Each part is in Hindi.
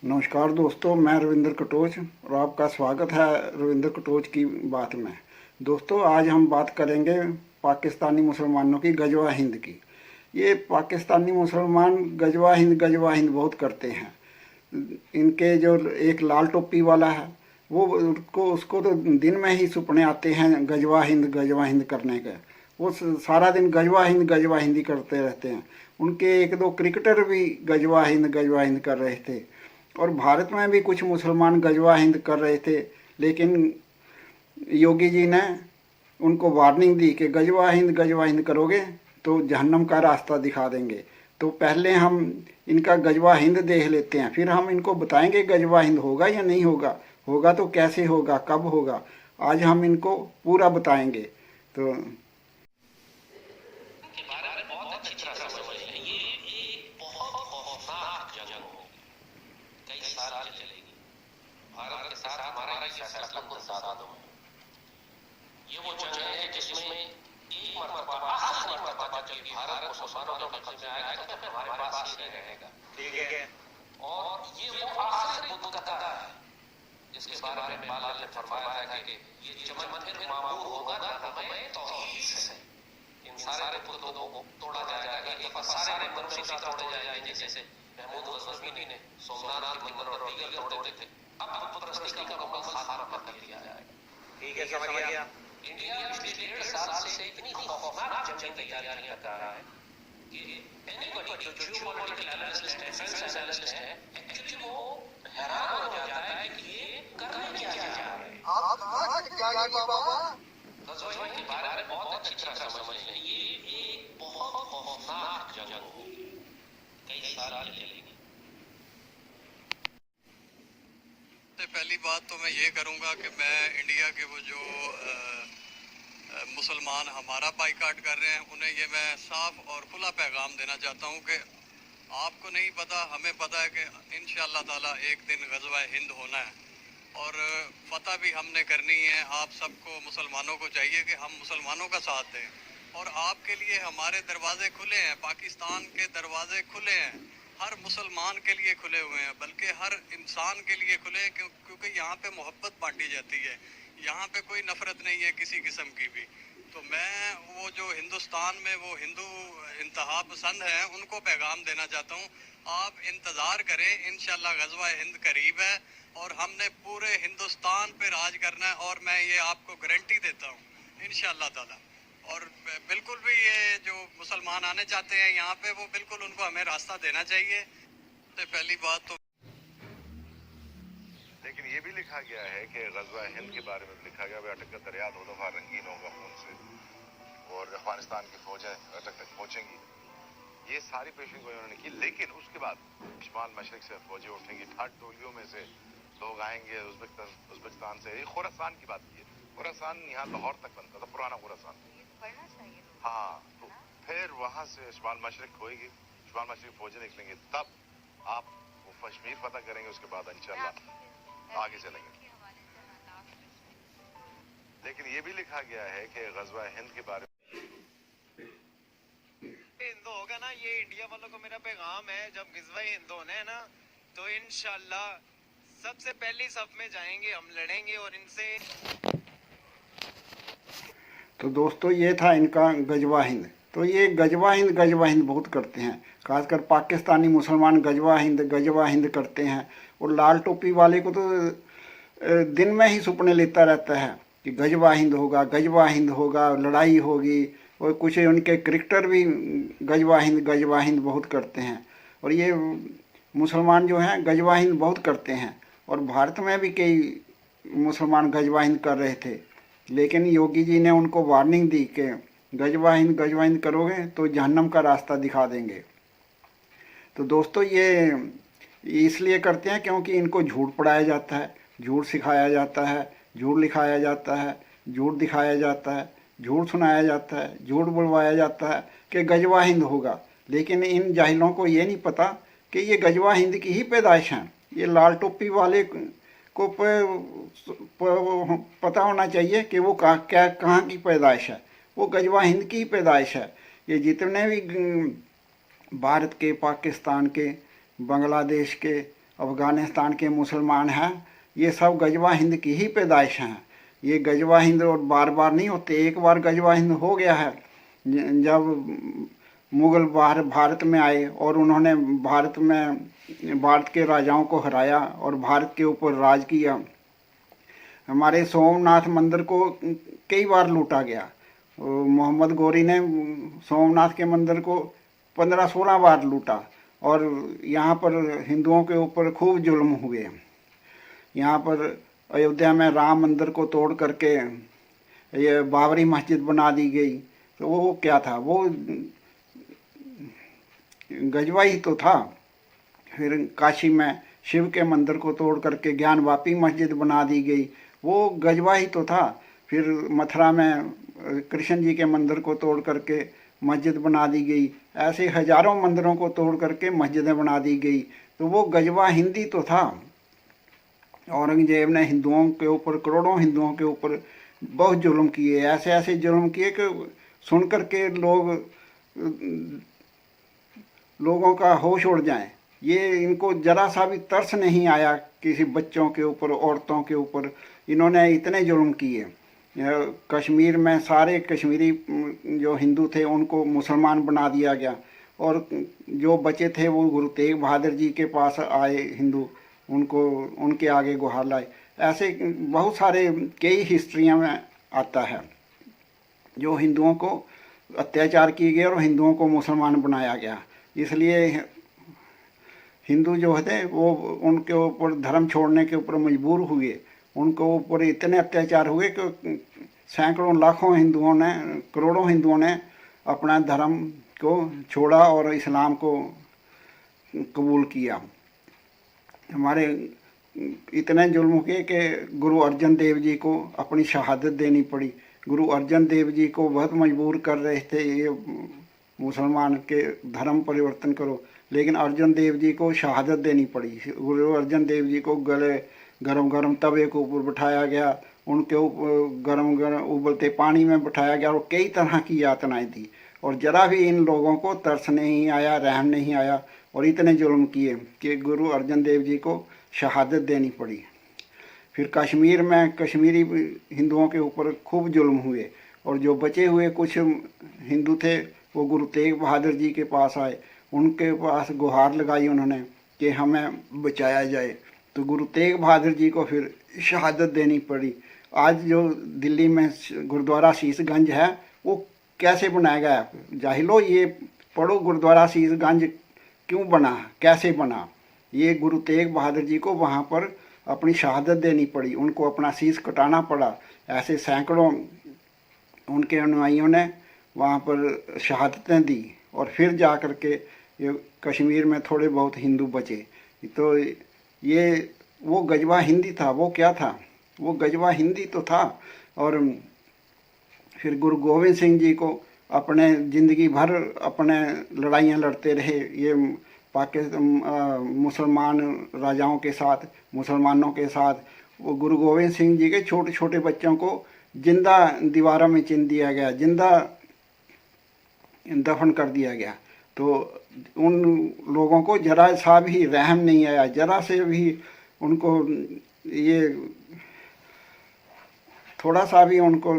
नमस्कार दोस्तों, मैं रविंद्र कटोच और आपका स्वागत है रविंद्र कटोच की बात में। दोस्तों, आज हम बात करेंगे पाकिस्तानी मुसलमानों की गजवा हिंद की। ये पाकिस्तानी मुसलमान गजवा हिंद बहुत करते हैं। इनके जो एक लाल टोपी वाला है, वो उसको तो दिन में ही सपने आते हैं गजवा हिंद करने के। वो सारा दिन गजवा हिंद ही करते रहते हैं। उनके एक दो क्रिकेटर भी गजवा हिंद कर रहे थे। और भारत में भी कुछ मुसलमान गजवा हिंद कर रहे थे, लेकिन योगी जी ने उनको वार्निंग दी कि गजवा हिंद करोगे तो जहन्नम का रास्ता दिखा देंगे। तो पहले हम इनका गजवा हिंद देख लेते हैं, फिर हम इनको बताएंगे गजवा हिंद होगा या नहीं होगा, होगा तो कैसे होगा, कब होगा। आज हम इनको पूरा बताएंगे। तो भारत के साथ हमारा ये फैसला खुद साथ हो। ये वो जंग है जिसमें एक मरतबा आखिरी मरतबा जब भारत मुसलमानों के कब्जे में आएगा तो हमारे पास ही रहेगा। ठीक है। और ये वो आखिरी मुद्दा है जिसके बारे में बाला ने फरमाया था कि ये चमन फिर मामूर होगा ना हमें तौहीद से। इन सारे पुतलों को तोड़ा जाएगा, एक दफा सारे मंदिर तोड़े जाएंगे जैसे महमूद गजनवी ने सोमनाथ के मंदिर और दीगर तोड़े थे। अब बुत परस्ती का मुकम्मल खात्मा कर दिया जाएगा। ठीक है, समझ गया। इंडिया पिछले 1.5 साल से इतनी खौफनाक जंग तैयारियां कर रहा है कि एनीबॉडी जो जियोपॉलिटिकल एनालिस्ट है, डिफेंस एनालिस्ट है, एक्चुअली वो हैरान हो जाता है कि ये करने क्या जा रहे हैं। आप कहां से जाइए बाबा? गजवा के बारे में बहुत अच्छी तरह समझ लें। ये एक बहुत खौफनाक जंग होगी, कई साल चलेगी। पहली बात तो मैं ये करूंगा कि मैं इंडिया के वो जो मुसलमान हमारा बाइकाट कर रहे हैं, उन्हें ये मैं साफ और खुला पैगाम देना चाहता हूं कि आपको नहीं पता, हमें पता है कि इंशाअल्लाह ताला एक दिन गज़वा हिंद होना है और फतह भी हमने करनी है। आप सबको मुसलमानों को चाहिए कि हम मुसलमानों का साथ दें और आपके लिए हमारे दरवाजे खुले हैं, पाकिस्तान के दरवाजे खुले हैं, हर मुसलमान के लिए खुले हुए हैं, बल्कि हर इंसान के लिए खुले हैं, क्योंकि यहाँ पे मोहब्बत बांटी जाती है, यहाँ पे कोई नफरत नहीं है किसी किस्म की भी। तो मैं वो जो हिंदुस्तान में वो हिंदू इंतहा पसंद हैं, उनको पैगाम देना चाहता हूँ, आप इंतज़ार करें, इंशाल्लाह गज़वा हिंद करीब है और हमने पूरे हिंदुस्तान पे राज करना है और मैं ये आपको गारंटी देता हूँ इंशाल्लाह ताला। और बिल्कुल भी ये जो मुसलमान आने चाहते हैं यहाँ पे, वो बिल्कुल उनको हमें रास्ता देना चाहिए। तो पहली बात तो लेकिन ये भी लिखा गया है कि गज़वा हिंद के बारे में लिखा गया अटक का दरिया 2 दफा रंगीन होगा खून से और अफगानिस्तान की फौजें अटक तक पहुंचेंगी। ये सारी पेशेंगोई उन्होंने की, लेकिन उसके बाद शुमाल मशरक से फौजें उठेंगी, 60 टोलियों में से लोग आएंगे उज़्बेकिस्तान से। ये खुरासान की बात की है। खुरासान यहाँ लाहौर तक बनता था, पुराना खुरासान। हाँ, तो फिर वहां से शुमाल मशरक होगी, शुमाल मशरक फौजें निकलेंगे, तब आप वो कश्मीर फतह करेंगे, उसके बाद इंशाल्लाह आगे चलेंगे। लेकिन ये भी लिखा गया है कि गज़वा हिंद के बारे में हिंद होगा ना, ये इंडिया वालों को मेरा पैगाम है, जब गज़वा हिंद होना है ना तो इंशाल्लाह सबसे पहली सफ में जाएंगे, हम लड़ेंगे और इनसे। तो दोस्तों, ये था इनका गजवा हिंद। तो ये गजवा हिंद बहुत करते हैं, खासकर पाकिस्तानी मुसलमान गजवा हिंद करते हैं। और लाल टोपी वाले को तो दिन में ही सपने लेता रहता है कि गजवा हिंद होगा, लड़ाई होगी। और कुछ उनके क्रिकेटर भी गजवा हिंद बहुत करते हैं। और ये मुसलमान जो हैं गजवा हिंद बहुत करते हैं। और भारत में भी कई मुसलमान गजवा हिंद कर रहे थे, लेकिन योगी जी ने उनको वार्निंग दी कि गजवा हिंद करोगे तो जहन्नम का रास्ता दिखा देंगे। तो दोस्तों, ये इसलिए करते हैं क्योंकि इनको झूठ पढ़ाया जाता है, झूठ सिखाया जाता है, झूठ लिखाया जाता है, झूठ दिखाया जाता है, झूठ सुनाया जाता है, झूठ बुलवाया जाता है कि गजवा हिंद होगा। लेकिन इन जाहिलों को ये नहीं पता कि ये गजवा हिंद की ही पैदाइश हैं। ये लाल टोपी वाले को पता होना चाहिए कि वो कहाँ की पैदाइश है। वो गजवा हिंद की ही पैदाइश है, ये जितने भी भारत के, पाकिस्तान के, बांग्लादेश के, अफ़गानिस्तान के मुसलमान हैं, ये सब गजवा हिंद की ही पैदाइश हैं। ये गजवा हिंद और बार बार नहीं होते, एक बार गजवा हिंद हो गया है जब मुग़ल भारत में आए और उन्होंने भारत के राजाओं को हराया और भारत के ऊपर राज किया। हमारे सोमनाथ मंदिर को कई बार लूटा गया। मोहम्मद गोरी ने सोमनाथ के मंदिर को 15-16 बार लूटा और यहाँ पर हिंदुओं के ऊपर खूब जुल्म हुए। यहाँ पर अयोध्या में राम मंदिर को तोड़ करके ये बाबरी मस्जिद बना दी गई। तो वो क्या था, वो गजवा ही तो था। फिर काशी में शिव के मंदिर को तोड़ करके ज्ञानवापी मस्जिद बना दी गई, वो गजवा ही तो था। फिर मथुरा में कृष्ण जी के मंदिर को तोड़ करके मस्जिद बना दी गई। ऐसे हजारों मंदिरों को तोड़ करके मस्जिदें बना दी गई, तो वो गजवा हिंदी तो था। औरंगजेब ने हिंदुओं के ऊपर, करोड़ों हिंदुओं के ऊपर बहुत जुल्म किए, ऐसे ऐसे जुल्म किए कि सुन करके लोगों का होश उड़ जाए। ये इनको जरा सा भी तरस नहीं आया किसी बच्चों के ऊपर, औरतों के ऊपर। इन्होंने इतने जुल्म किए। कश्मीर में सारे कश्मीरी जो हिंदू थे उनको मुसलमान बना दिया गया और जो बचे थे वो गुरु तेग बहादुर जी के पास आए हिंदू, उनके आगे गुहार लाए। ऐसे बहुत सारे कई हिस्ट्रियाँ में आता है जो हिंदुओं को अत्याचार किए गए और हिंदुओं को मुसलमान बनाया गया। इसलिए हिंदू जो थे वो उनके ऊपर धर्म छोड़ने के ऊपर मजबूर हुए। उनके ऊपर इतने अत्याचार हुए कि सैकड़ों लाखों हिंदुओं ने, करोड़ों हिंदुओं ने अपना धर्म को छोड़ा और इस्लाम को कबूल किया। हमारे इतने जुल्म किए कि गुरु अर्जन देव जी को अपनी शहादत देनी पड़ी। गुरु अर्जन देव जी को बहुत मजबूर कर रहे थे ये मुसलमान के धर्म परिवर्तन करो, लेकिन अर्जन देव जी को शहादत देनी पड़ी। गुरु अर्जन देव जी को गले गरम गरम तवे के ऊपर बिठाया गया, उनके ऊपर गरम गरम उबलते पानी में बिठाया गया और कई तरह की यातनाएं दी और ज़रा भी इन लोगों को तरस नहीं आया, रहम नहीं आया और इतने जुल्म किए कि गुरु अर्जन देव जी को शहादत देनी पड़ी। फिर कश्मीर में कश्मीरी हिंदुओं के ऊपर खूब जुल्म हुए और जो बचे हुए कुछ हिंदू थे वो गुरु तेग बहादुर जी के पास आए, उनके पास गुहार लगाई उन्होंने कि हमें बचाया जाए। तो गुरु तेग बहादुर जी को फिर शहादत देनी पड़ी। आज जो दिल्ली में गुरुद्वारा शीशगंज है वो कैसे बनाया गया? जाहिलो ये पढ़ो, गुरुद्वारा शीशगंज क्यों बना, कैसे बना? ये गुरु तेग बहादुर जी को वहाँ पर अपनी शहादत देनी पड़ी, उनको अपना शीश कटाना पड़ा। ऐसे सैकड़ों उनके अनुयायियों ने वहाँ पर शहादतें दी और फिर जा कर के ये कश्मीर में थोड़े बहुत हिंदू बचे। तो ये वो गजवा हिंदी था। वो क्या था? वो गजवा हिंदी तो था। और फिर गुरु गोविंद सिंह जी को अपने ज़िंदगी भर अपने लड़ाइयाँ लड़ते रहे ये मुसलमान राजाओं के साथ, मुसलमानों के साथ। वो गुरु गोविंद सिंह जी के छोटे छोटे बच्चों को जिंदा दीवारों में चिन दिया गया, जिंदा दफन कर दिया गया। तो उन लोगों को जरा सा भी रहम नहीं आया, जरा से भी उनको ये थोड़ा सा भी उनको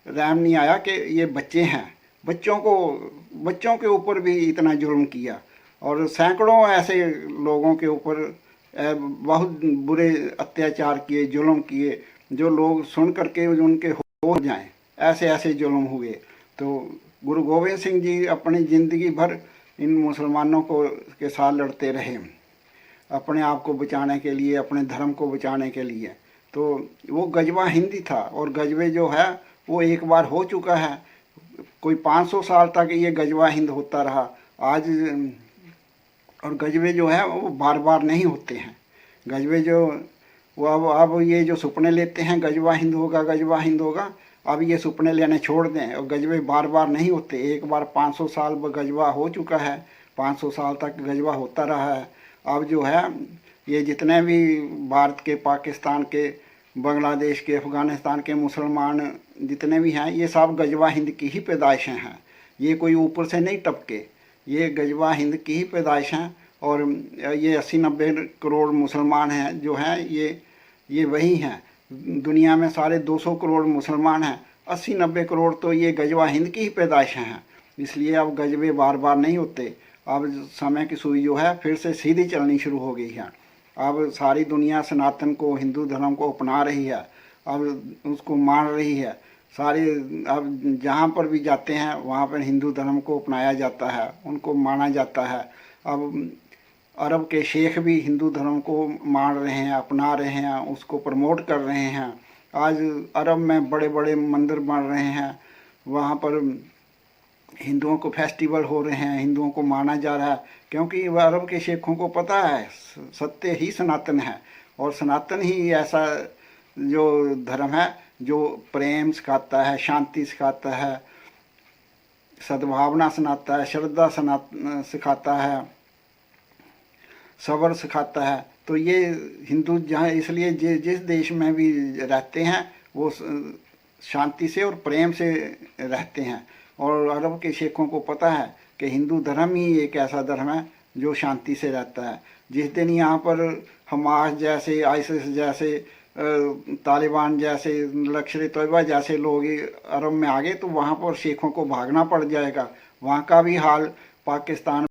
रहम नहीं आया कि ये बच्चे हैं। बच्चों के ऊपर भी इतना जुल्म किया और सैकड़ों ऐसे लोगों के ऊपर बहुत बुरे अत्याचार किए, जुल्म किए, जो लोग सुन करके उनके हो जाएं, ऐसे ऐसे जुल्म हुए। तो गुरु गोविंद सिंह जी अपनी ज़िंदगी भर इन मुसलमानों के साथ लड़ते रहे, अपने आप को बचाने के लिए, अपने धर्म को बचाने के लिए। तो वो गजवा हिंदी था और गजवे जो है वो एक बार हो चुका है। कोई 500 साल तक ये गजवा हिंद होता रहा आज। और गजवे जो है वो बार बार नहीं होते हैं। गजवे जो वो अब ये जो सपने लेते हैं गजवा हिंद होगा, गजवा हिंद होगा, अब ये सपने लेने छोड़ दें और गजवे बार बार नहीं होते। एक बार 500 साल गजवा हो चुका है, 500 साल तक गजवा होता रहा है। अब जो है ये जितने भी भारत के, पाकिस्तान के, बांग्लादेश के, अफ़गानिस्तान के मुसलमान जितने भी हैं ये सब गजवा हिंद की ही पैदाइशें हैं। ये कोई ऊपर से नहीं टपके, ये गजवा हिंद की ही पैदाइश हैं। और ये 80-90 करोड़ मुसलमान हैं जो हैं, ये वही हैं। दुनिया में सारे 200 करोड़ मुसलमान हैं, 80-90 करोड़ तो ये गजवा हिंद की ही पैदाइशें हैं। इसलिए अब गजबे बार बार नहीं होते। अब समय की सुई जो है फिर से सीधी चलनी शुरू हो गई है। अब सारी दुनिया सनातन को, हिंदू धर्म को अपना रही है, अब उसको मान रही है सारी। अब जहाँ पर भी जाते हैं वहाँ पर हिंदू धर्म को अपनाया जाता है, उनको माना जाता है। अब अरब के शेख भी हिंदू धर्म को मान रहे हैं, अपना रहे हैं, उसको प्रमोट कर रहे हैं। आज अरब में बड़े बड़े मंदिर बन रहे हैं, वहाँ पर हिंदुओं को फेस्टिवल हो रहे हैं, हिंदुओं को माना जा रहा है, क्योंकि वह अरब के शेखों को पता है सत्य ही सनातन है। और सनातन ही ऐसा जो धर्म है जो प्रेम सिखाता है, शांति सिखाता है, सद्भावना सुनाता है, श्रद्धा सिखाता है, सब्र सिखाता है। तो ये हिंदू जहाँ, इसलिए जिस देश में भी रहते हैं वो शांति से और प्रेम से रहते हैं। और अरब के शेखों को पता है कि हिंदू धर्म ही एक ऐसा धर्म है जो शांति से रहता है। जिस दिन यहाँ पर हमास जैसे, आईसिस जैसे, तालिबान जैसे, लश्कर तैयबा जैसे लोग अरब में आ गए तो वहाँ पर शेखों को भागना पड़ जाएगा। वहाँ का भी हाल पाकिस्तान,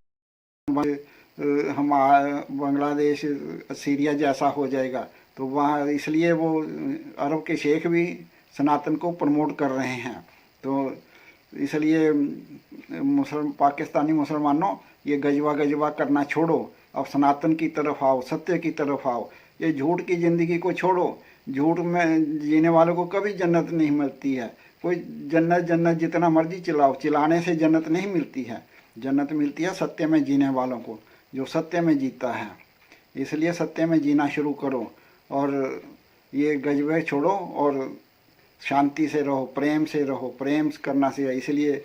हमारा बांग्लादेश, सीरिया जैसा हो जाएगा। तो वहाँ इसलिए वो अरब के शेख भी सनातन को प्रमोट कर रहे हैं। तो इसलिए पाकिस्तानी मुसलमानों, ये गजवा करना छोड़ो, अब सनातन की तरफ आओ, सत्य की तरफ आओ। ये झूठ की ज़िंदगी को छोड़ो। झूठ में जीने वालों को कभी जन्नत नहीं मिलती है। कोई जन्नत जितना मर्जी चिल्लाओ, चिल्लाने से जन्नत नहीं मिलती है। जन्नत मिलती है सत्य में जीने वालों को, जो सत्य में जीता है। इसलिए सत्य में जीना शुरू करो और ये गजबे छोड़ो और शांति से रहो, प्रेम से रहो, प्रेम करना चाहिए। इसलिए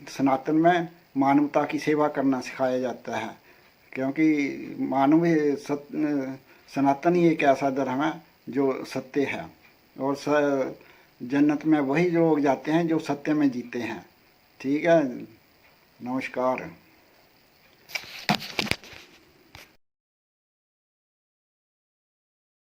सनातन में मानवता की सेवा करना सिखाया जाता है, क्योंकि मानवीय सनातन ही एक ऐसा धर्म है जो सत्य है। और जन्नत में वही लोग जाते हैं जो सत्य में जीते हैं। ठीक है, नमस्कार।